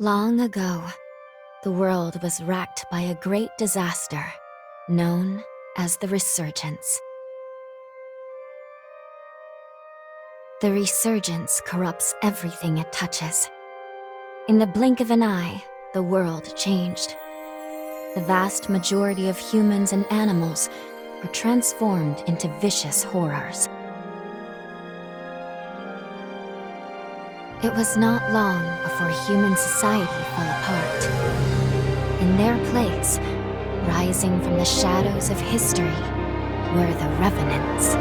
Long ago, the world was racked by a great disaster, known as the Resurgence. The Resurgence corrupts everything it touches. In the blink of an eye, the world changed. The vast majority of humans and animals were transformed into vicious horrors. It was not long before human society fell apart. In their place, rising from the shadows of history, were the Revenants.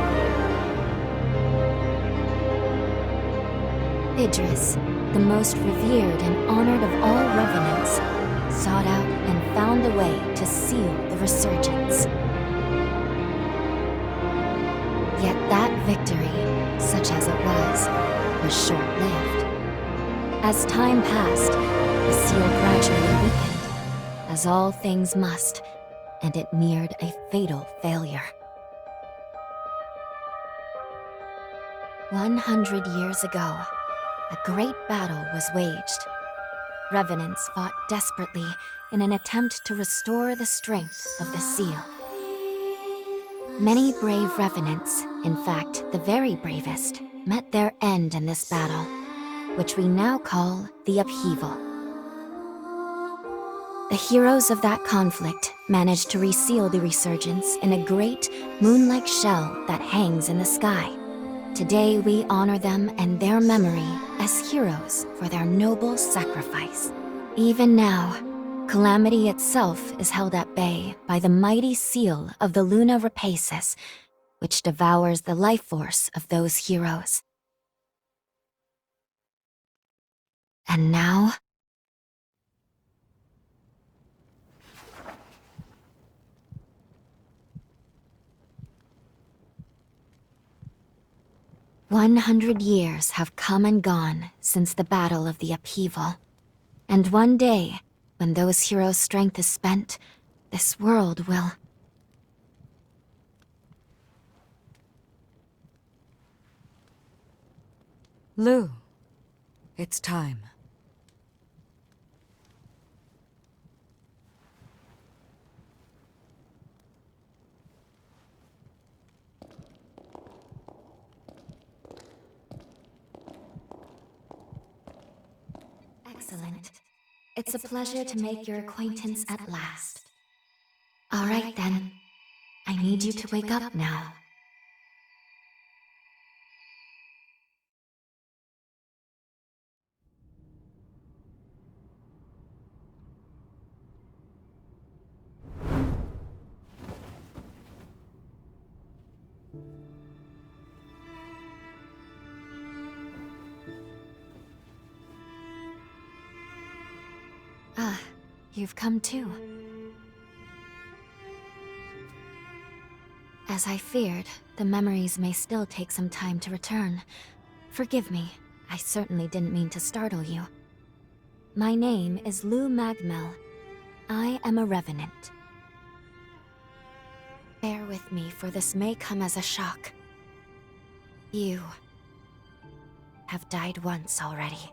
Idris, the most revered and honored of all Revenants, sought out and found a way to seal the Resurgence. Yet that victory, such as it was short-lived. As time passed, the seal gradually weakened, as all things must, and it neared a fatal failure. 100 years ago, a great battle was waged. Revenants fought desperately in an attempt to restore the strength of the seal. Many brave Revenants, in fact the very bravest, met their end in this battle, which we now call the Upheaval. The heroes of that conflict managed to reseal the Resurgence in a great, moon-like shell that hangs in the sky. Today we honor them and their memory as heroes for their noble sacrifice. Even now, Calamity itself is held at bay by the mighty seal of the Luna Rapaces, which devours the life force of those heroes. And now, "100 years have come and gone since the Battle of the Upheaval. And one day, when those heroes' strength is spent, this world will..." Lou, it's time. Excellent. It's a pleasure to make your acquaintance at last. All right then. I need you to wake up now. Ah, you've come too. As I feared, the memories may still take some time to return. Forgive me, I certainly didn't mean to startle you. My name is Lou Magmel. I am a Revenant. Bear with me, for this may come as a shock. You have died once already.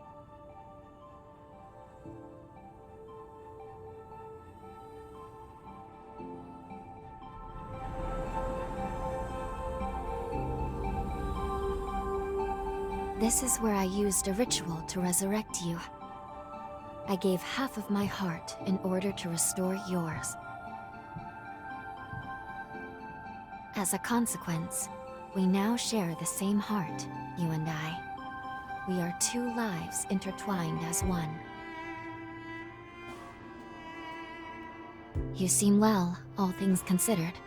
This is where I used a ritual to resurrect you. I gave half of my heart in order to restore yours. As a consequence, we now share the same heart, you and I. We are two lives intertwined as one. You seem well, all things considered.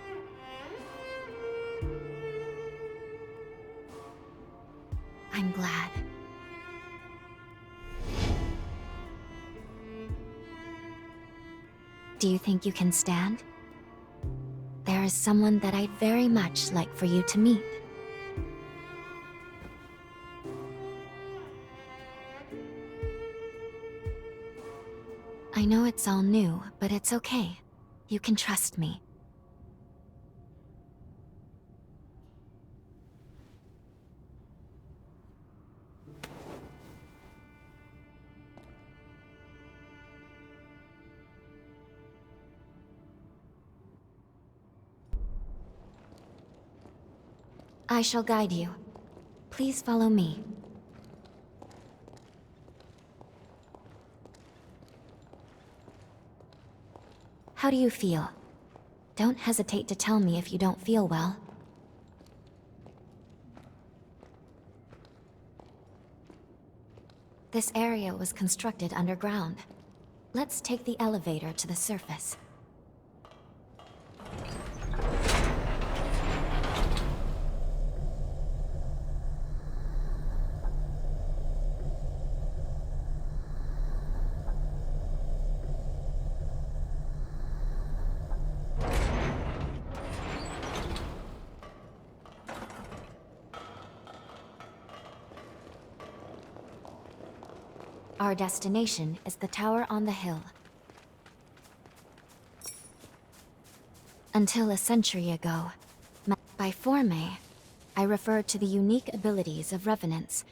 I'm glad. Do you think you can stand? There is someone that I'd very much like for you to meet. I know it's all new, but it's okay. You can trust me. I shall guide you. Please follow me. How do you feel? Don't hesitate to tell me if you don't feel well. This area was constructed underground. Let's take the elevator to the surface. Our destination is the tower on the hill. Until a century ago, by forme, I refer to the unique abilities of revenants,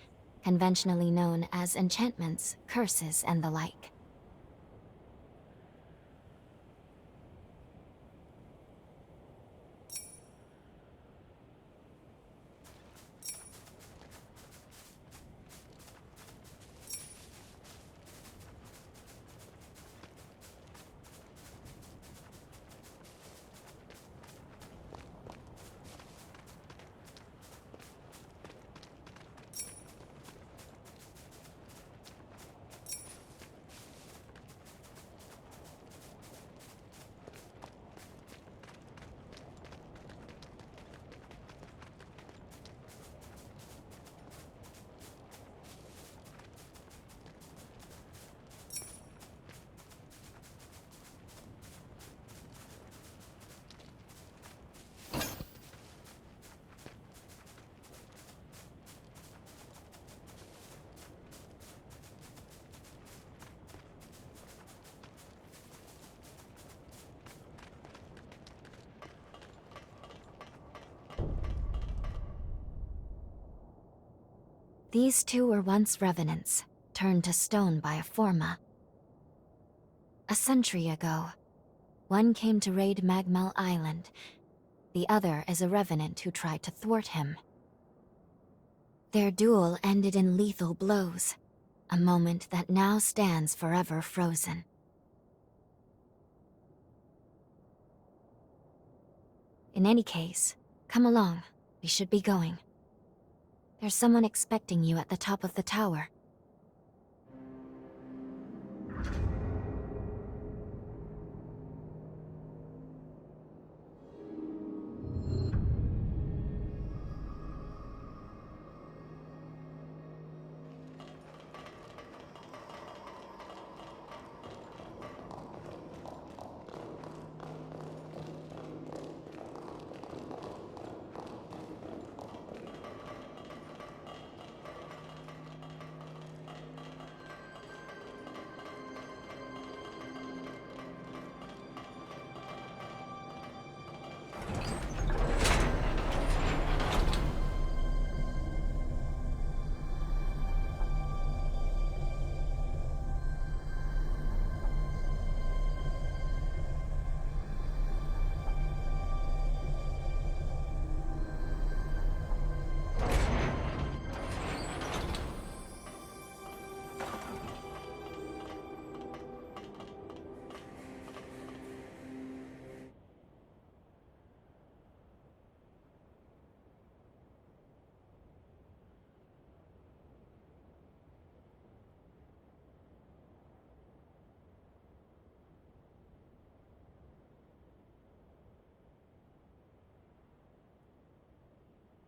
conventionally known as enchantments, curses, and the like. These two were once revenants, turned to stone by a forma. A century ago, one came to raid Magmel Island. The other is a revenant who tried to thwart him. Their duel ended in lethal blows, a moment that now stands forever frozen. In any case, come along. We should be going. There's someone expecting you at the top of the tower.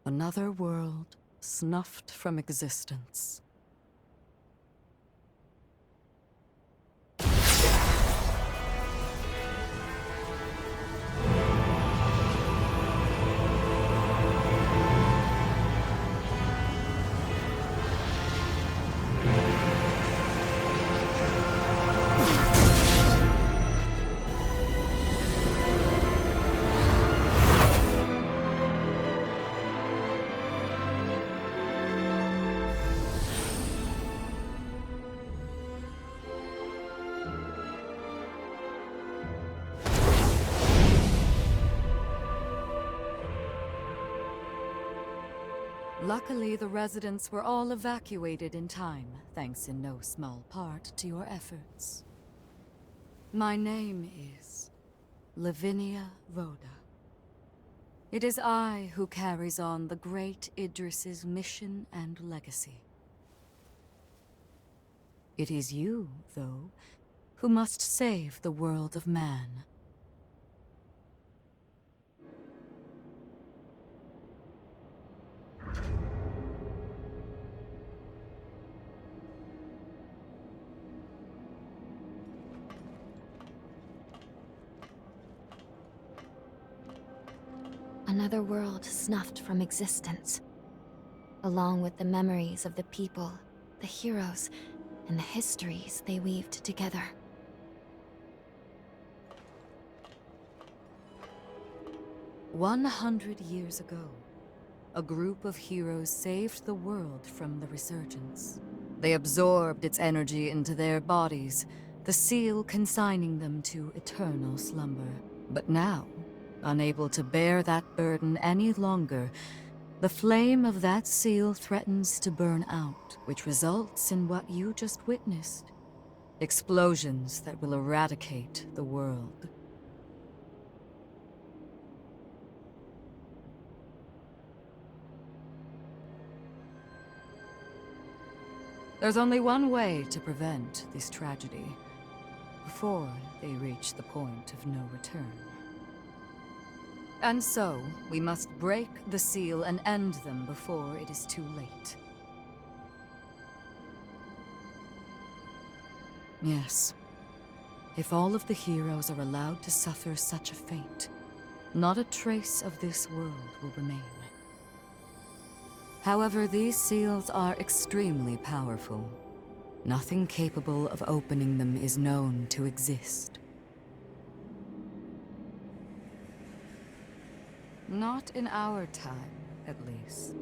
Another world snuffed from existence. Luckily, the residents were all evacuated in time, thanks in no small part to your efforts. My name is Lavinia Rhoda. It is I who carries on the great Idris's mission and legacy. It is you, though, who must save the world of man. Another world snuffed from existence, along with the memories of the people, the heroes, and the histories they weaved together. "100 years ago, a group of heroes saved the world from the resurgence. They absorbed its energy into their bodies, the seal consigning them to eternal slumber. But now, unable to bear that burden any longer, the flame of that seal threatens to burn out, which results in what you just witnessed. Explosions that will eradicate the world. There's only one way to prevent this tragedy, before they reach the point of no return. And so, we must break the seal and end them before it is too late. Yes. If all of the heroes are allowed to suffer such a fate, not a trace of this world will remain. However, these seals are extremely powerful. Nothing capable of opening them is known to exist. Not in our time, at least.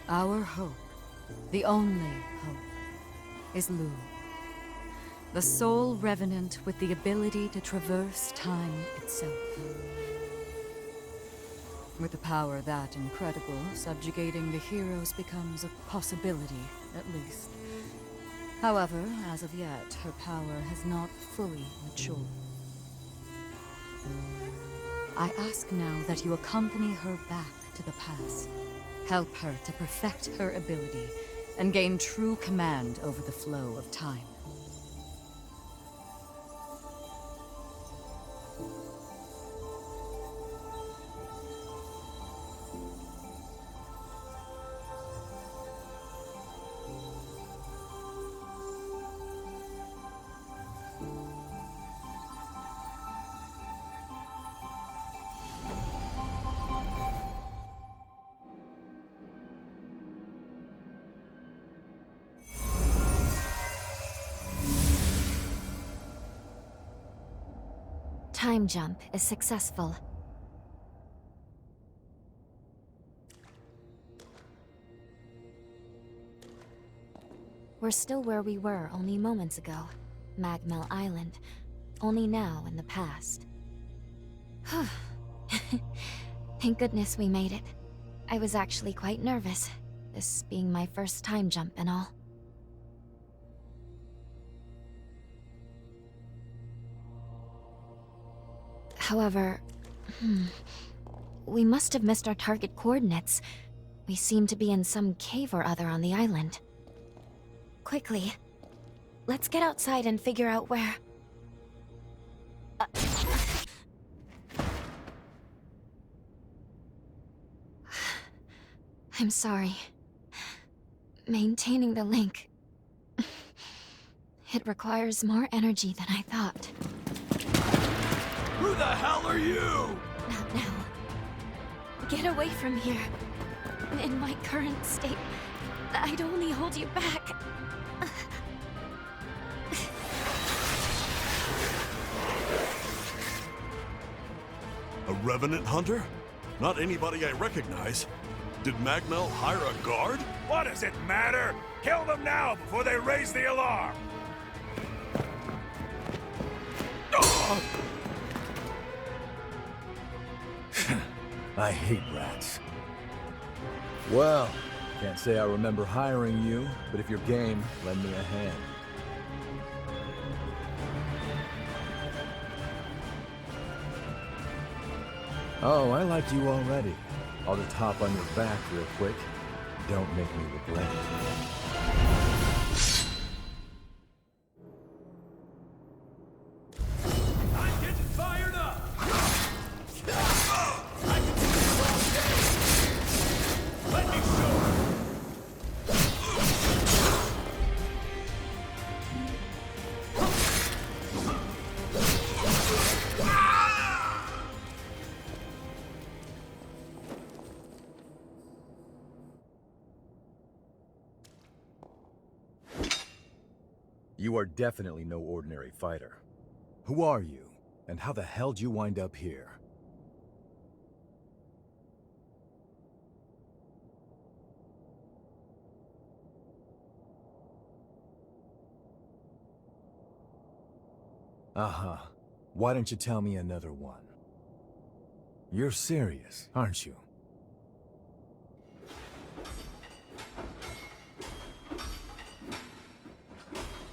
Our hope, the only hope, is Lu, the sole revenant with the ability to traverse time itself. With a power that incredible, subjugating the heroes becomes a possibility, at least. However, as of yet, her power has not fully matured. I ask now that you accompany her back to the past. Help her to perfect her ability and gain true command over the flow of time. Time jump is successful. We're still where we were only moments ago. Magmel Island. Only now in the past. Thank goodness we made it. I was actually quite nervous, this being my first time jump and all. However, we must have missed our target coordinates. We seem to be in some cave or other on the island. Quickly, let's get outside and figure out where... I'm sorry. Maintaining the link... It requires more energy than I thought. Who the hell are you? Not now. Get away from here. In my current state, I'd only hold you back. A revenant hunter? Not anybody I recognize. Did Magnell hire a guard? What does it matter? Kill them now before they raise the alarm! I hate rats. Well, can't say I remember hiring you, but if you're game, lend me a hand. Oh, I liked you already. I'll just hop on your back real quick. Don't make me regret it. I'm getting fired up! I can do this all day! Let me show you! You are definitely no ordinary fighter. Who are you, and how the hell did you wind up here? Uh-huh. Why don't you tell me another one? You're serious, aren't you?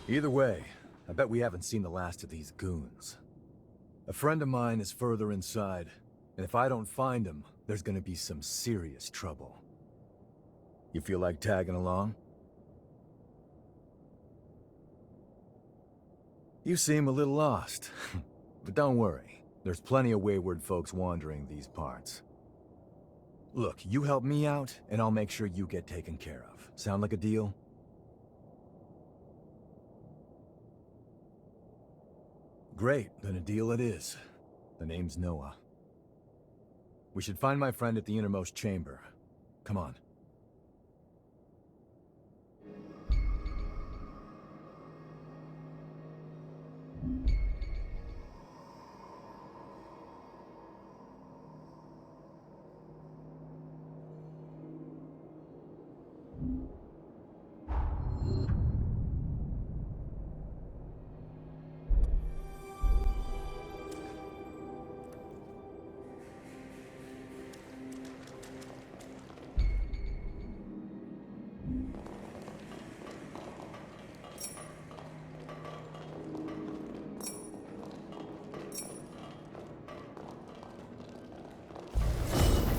Either way, I bet we haven't seen the last of these goons. A friend of mine is further inside, and if I don't find him, there's gonna be some serious trouble. You feel like tagging along? You seem a little lost, but don't worry. There's plenty of wayward folks wandering these parts. Look, you help me out, and I'll make sure you get taken care of. Sound like a deal? Great, then a deal it is. The name's Noah. We should find my friend at the innermost chamber. Come on.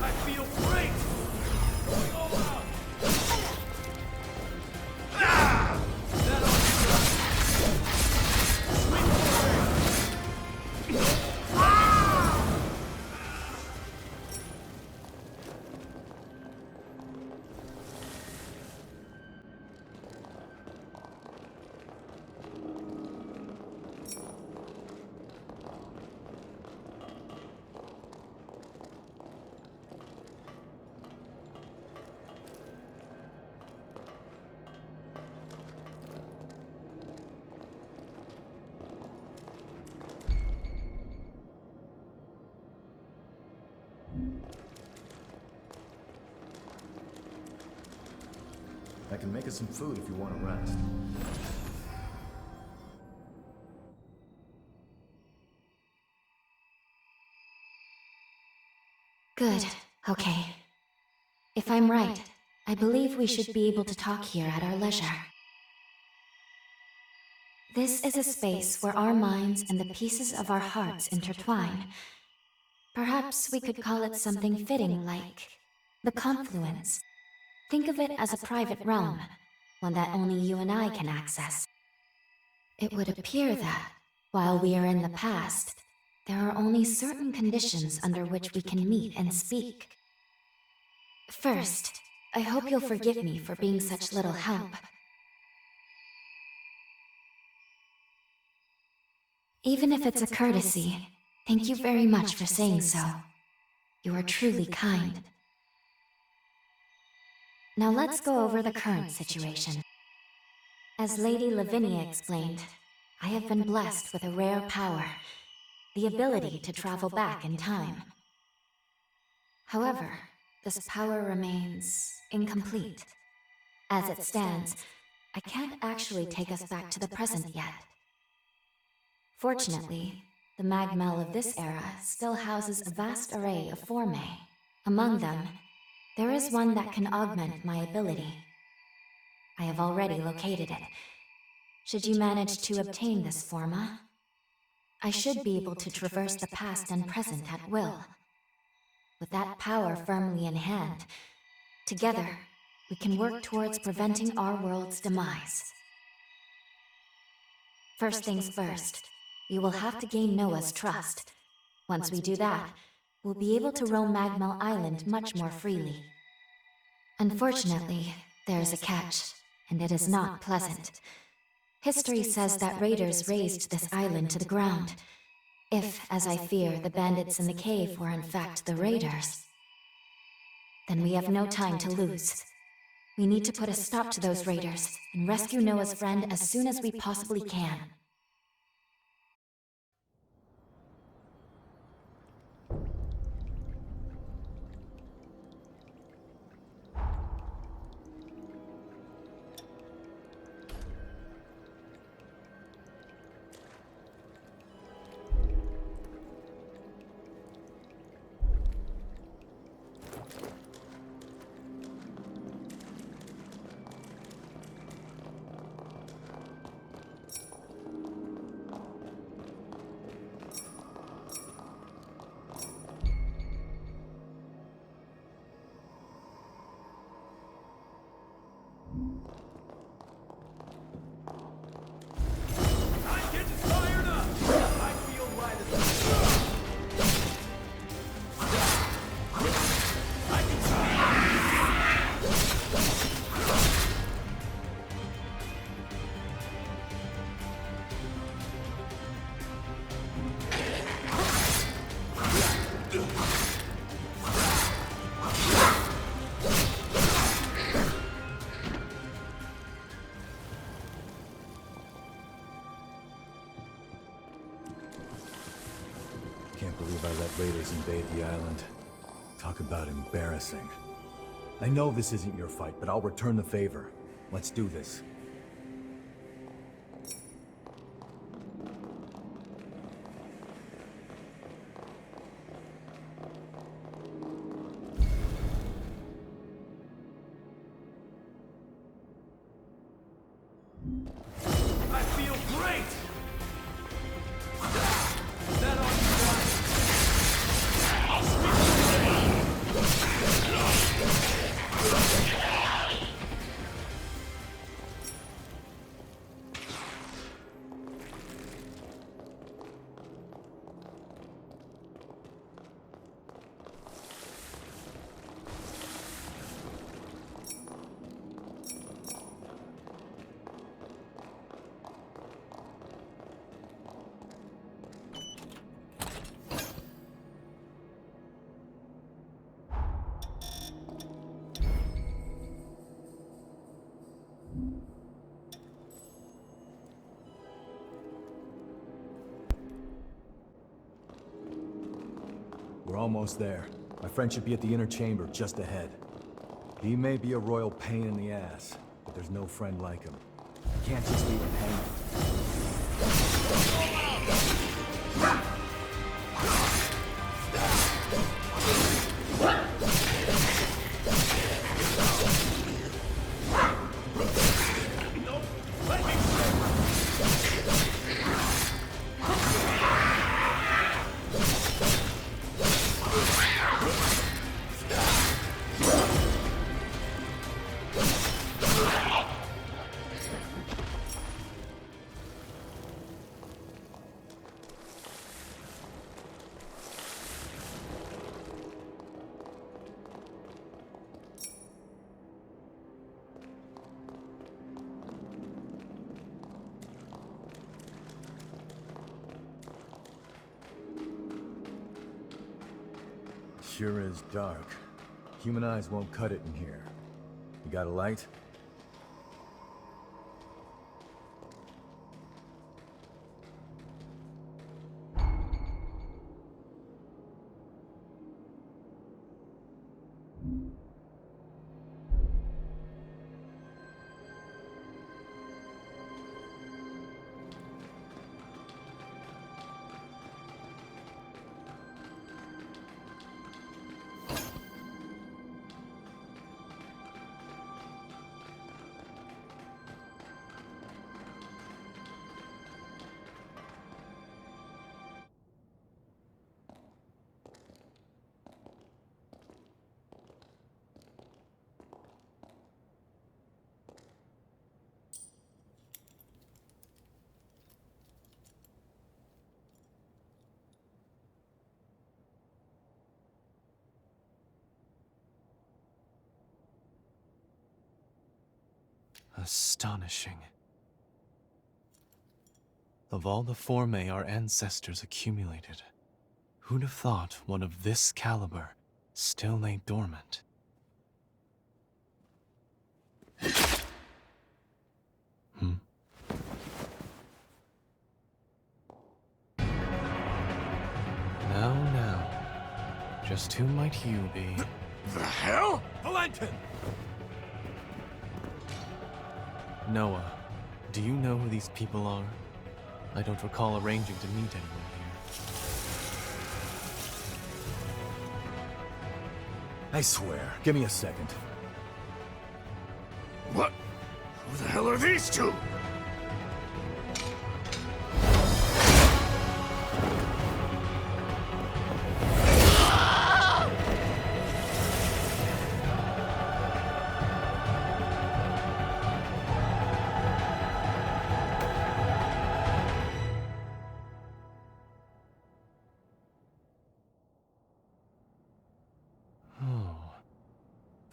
I feel great! Going all out! Ah! That ought to do it. Sweep away! Ah! I can make us some food if you want to rest. Good. Okay. If I'm right, I believe we should be able to talk here at our leisure. This is a space where our minds and the pieces of our hearts intertwine. Perhaps we could call it something fitting like the confluence. Think of it as a private realm, one that only you and I can access. It would appear that, while we are in the past, there are only certain conditions under which we can meet and speak. First, I hope you'll forgive me for being such little help. Even if it's a courtesy, thank you very much for saying so. You are truly kind. Now let's go over the current situation. As Lady Lavinia explained, I have been blessed with a rare power, the ability to travel back in time. However, this power remains incomplete. As it stands, I can't actually take us back to the present yet. Fortunately, the Magmel of this era still houses a vast array of formae. Among them, there is one that can augment my ability. I have already located it. Should you manage to obtain this forma, I should be able to traverse the past and present at will. With that power firmly in hand, together, we can work towards preventing our world's demise. First things first, we will have to gain Noah's trust. Once we do that, we'll be able to roam Magmel Island much more freely. Unfortunately, there is a catch, and it is not pleasant. History says that raiders razed this island to the ground. If, as I fear, the bandits in the cave were in fact the raiders, then we have no time to lose. We need to put a stop to those raiders and rescue Noah's friend as soon as we possibly can. I'm getting fired up! I feel why this is... I can Can't believe I let raiders invade the island. Talk about embarrassing. I know this isn't your fight, but I'll return the favor. Let's do this. I feel great! Is that all you got? We're almost there. My friend should be at the inner chamber just ahead. He may be a royal pain in the ass, but there's no friend like him. I can't just leave him hanging. Sure is dark. Human eyes won't cut it in here. You got a light? Astonishing. Of all the formae our ancestors accumulated, who'd have thought one of this caliber still lay dormant? Now. Just who might you be? The hell? Valentin! Noah, do you know who these people are? I don't recall arranging to meet anyone here. I swear. Give me a second. What? Who the hell are these two?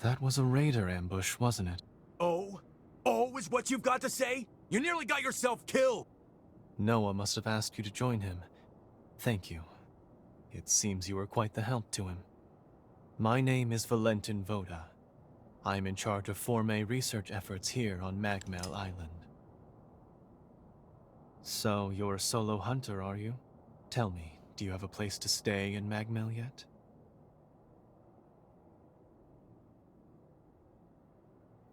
That was a raider ambush, wasn't it? Oh? Oh is what you've got to say? You nearly got yourself killed! Noah must have asked you to join him. Thank you. It seems you were quite the help to him. My name is Valentin Voda. I'm in charge of Formae research efforts here on Magmel Island. So, you're a solo hunter, are you? Tell me, do you have a place to stay in Magmel yet?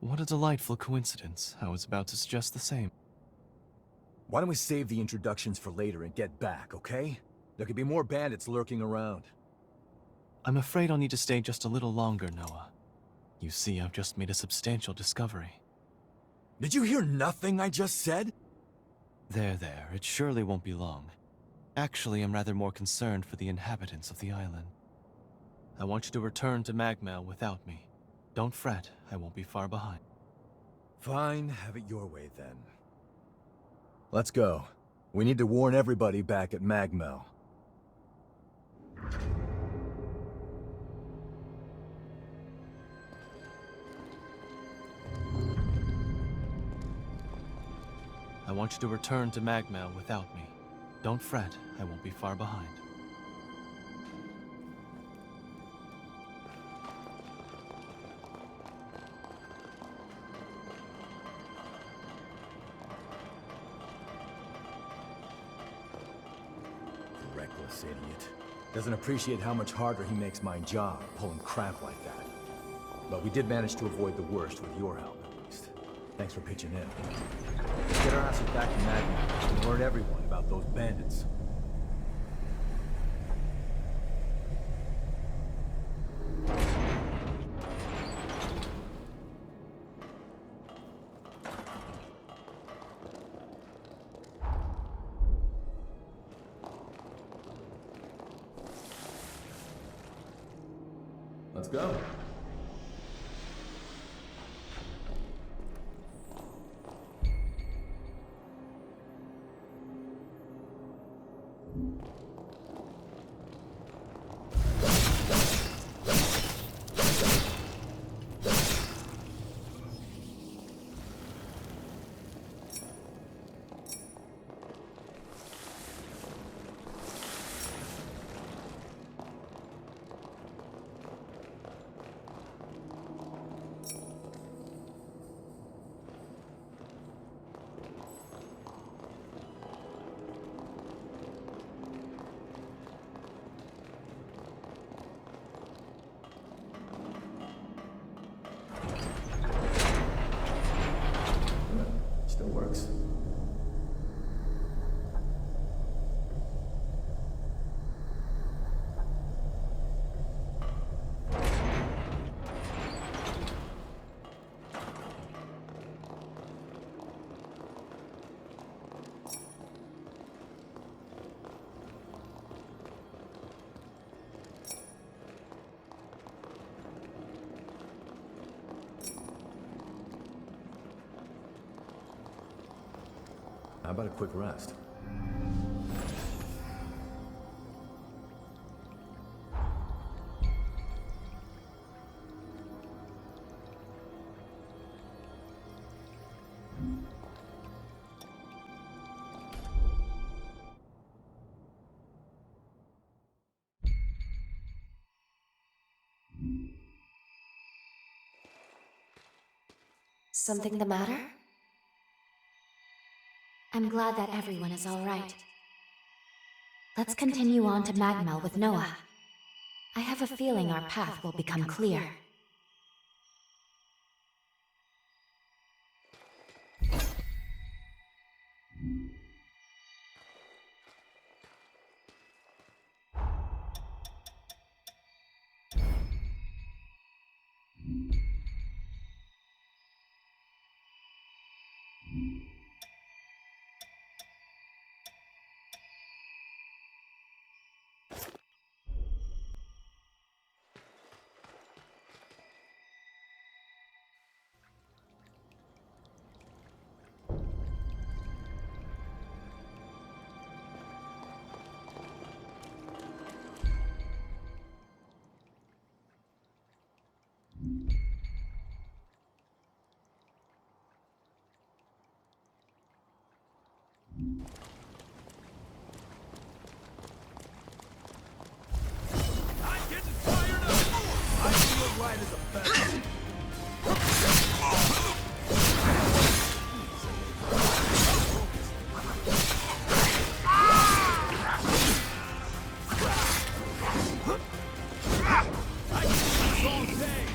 What a delightful coincidence. I was about to suggest the same. Why don't we save the introductions for later and get back, okay? There could be more bandits lurking around. I'm afraid I'll need to stay just a little longer, Noah. You see, I've just made a substantial discovery. Did you hear nothing I just said? There. It surely won't be long. Actually, I'm rather more concerned for the inhabitants of the island. I want you to return to Magmel without me. Don't fret, I won't be far behind. Fine, have it your way then. Let's go. We need to warn everybody back at Magmel. I want you to return to Magmel without me. Don't fret, I won't be far behind. Reckless idiot. Doesn't appreciate how much harder he makes my job, pulling crap like that. But we did manage to avoid the worst with your help, at least. Thanks for pitching in. Let's get our asses back to Magmel and warn everyone about those bandits. Let's go. How about a quick rest? Something the matter? I'm glad that everyone is all right. Let's continue on to Magmel with Noah. I have a feeling our path will become clear. I'm getting fired up! I feel right as a feather. I can do this all day.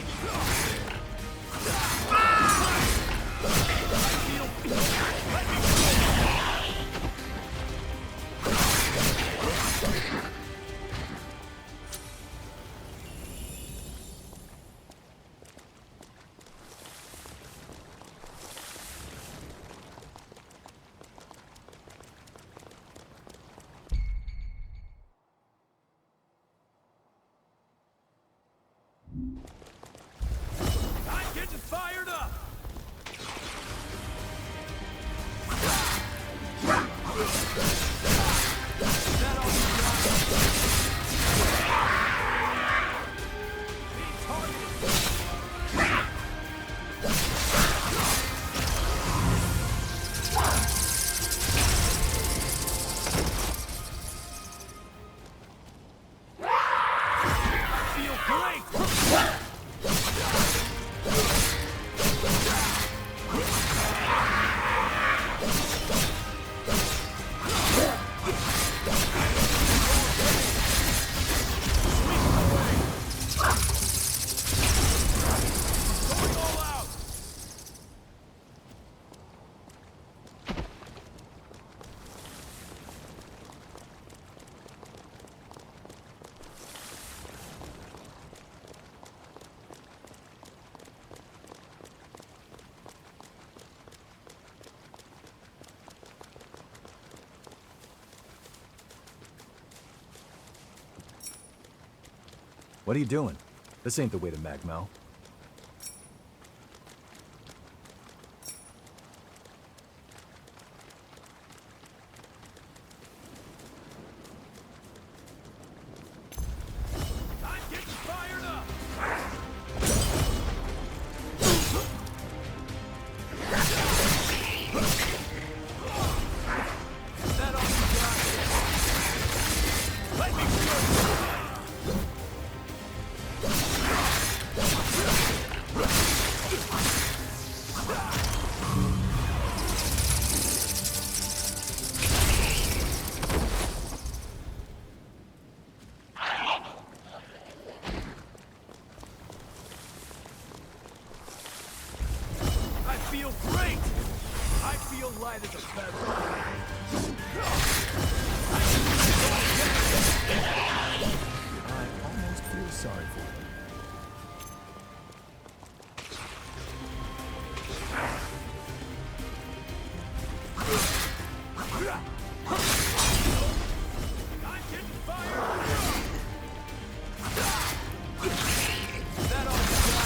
Let me I'm getting fired up! That all you got? Being targeted! I feel great! Going all out! What are you doing? This ain't the way to Magmel. I'm getting fired up! That all you got? Let me go! I feel great! I feel light as a feather. I almost feel sorry for him. I'm getting fired up! That all you got?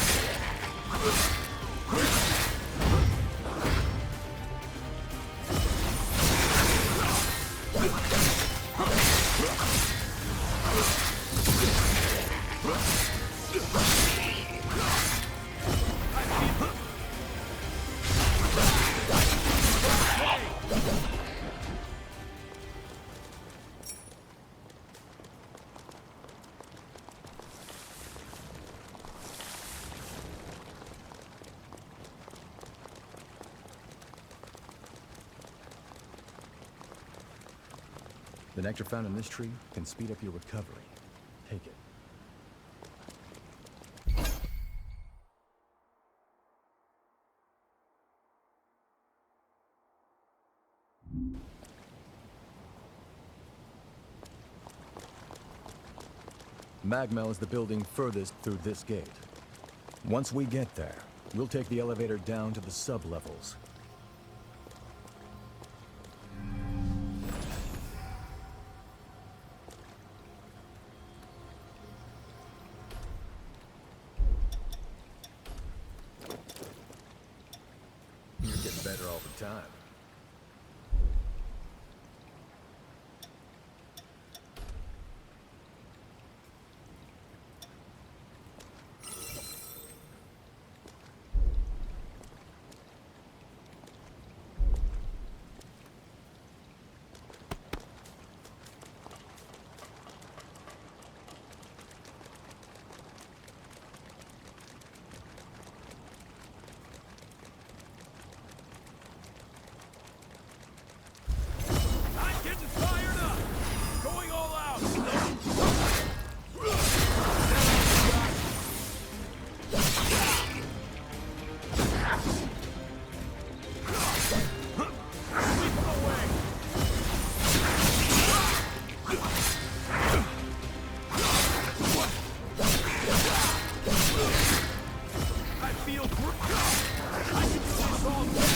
The nectar found in this tree can speed up your recovery. Take it. Magmel is the building furthest through this gate. Once we get there, we'll take the elevator down to the sub-levels. You're getting better all the time. I'm getting fired up! Going all out! Sweep them away! I feel great! I can do this all day!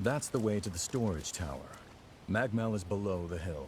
That's the way to the storage tower. Magmel is below the hill.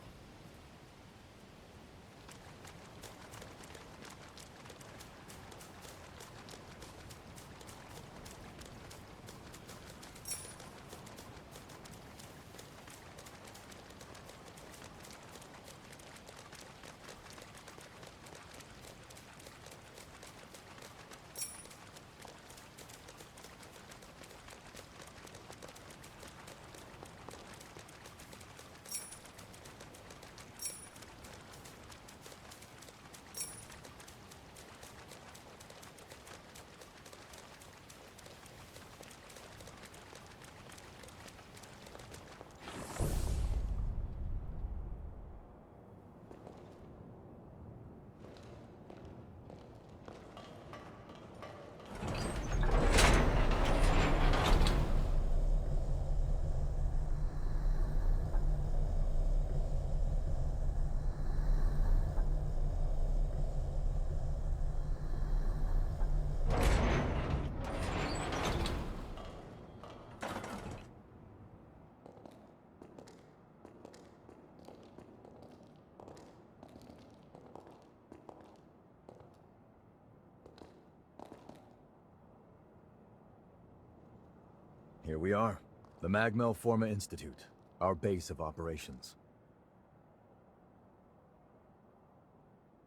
Here we are, the Magmel Forma Institute, our base of operations.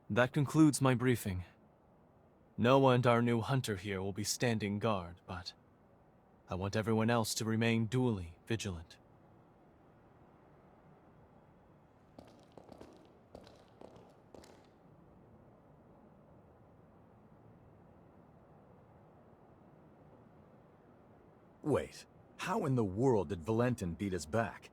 That concludes my briefing. Noah and our new hunter here will be standing guard, but I want everyone else to remain duly vigilant. Wait, how in the world did Valentin beat us back?